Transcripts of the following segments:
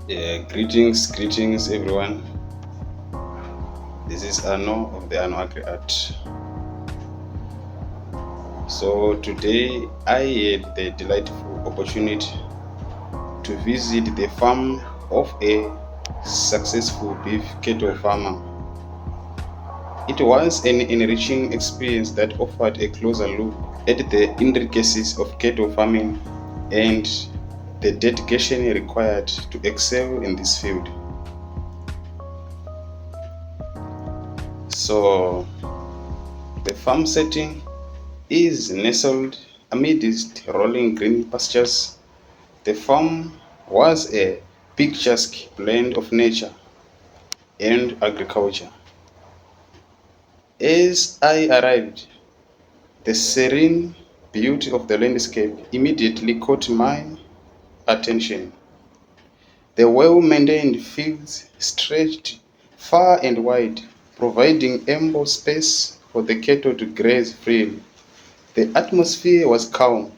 Greetings everyone. This is Ano of the Ano Agri Art. So today I had the delightful opportunity to visit the farm of a successful beef cattle farmer. It was an enriching experience that offered a closer look at the intricacies of cattle farming and the dedication required to excel in this field. So the farm setting is nestled amidst rolling green pastures. The farm was a picturesque blend of nature and agriculture. As I arrived, the serene beauty of the landscape immediately caught my attention. The well-maintained fields stretched far and wide, providing ample space for the cattle to graze freely. The atmosphere was calm,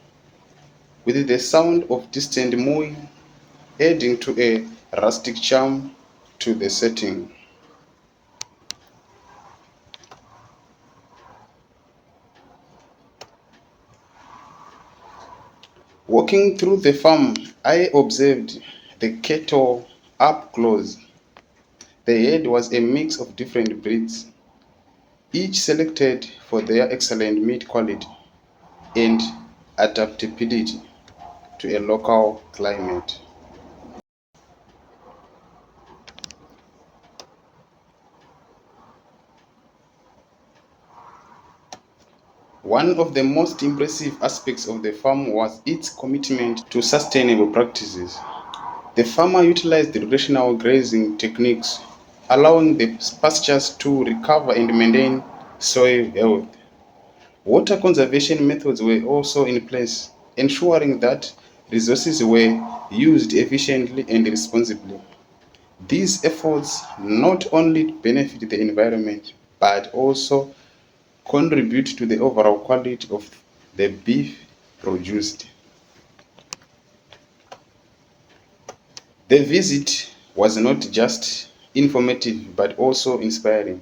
with the sound of distant mooing adding to a rustic charm to the setting. Walking through the farm, I observed the cattle up close. The herd was a mix of different breeds, each selected for their excellent meat quality and adaptability to a local climate. One of the most impressive aspects of the farm was its commitment to sustainable practices. The farmer utilized the rotational grazing techniques, allowing the pastures to recover and maintain soil health. Water conservation methods were also in place, ensuring that resources were used efficiently and responsibly. These efforts not only benefit the environment but also contribute to the overall quality of the beef produced. The visit was not just informative but also inspiring.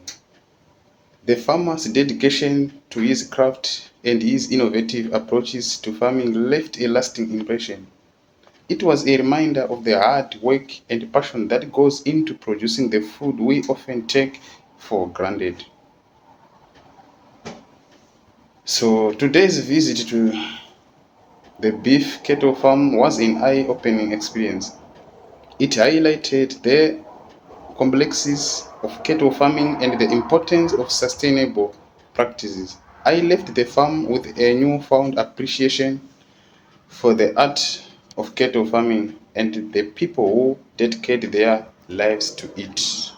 The farmer's dedication to his craft and his innovative approaches to farming left a lasting impression. It was a reminder of the hard work and passion that goes into producing the food we often take for granted. So today's visit to the beef cattle farm was an eye-opening experience. It highlighted the complexities of cattle farming and the importance of sustainable practices. I left the farm with a newfound appreciation for the art of cattle farming and the people who dedicate their lives to it.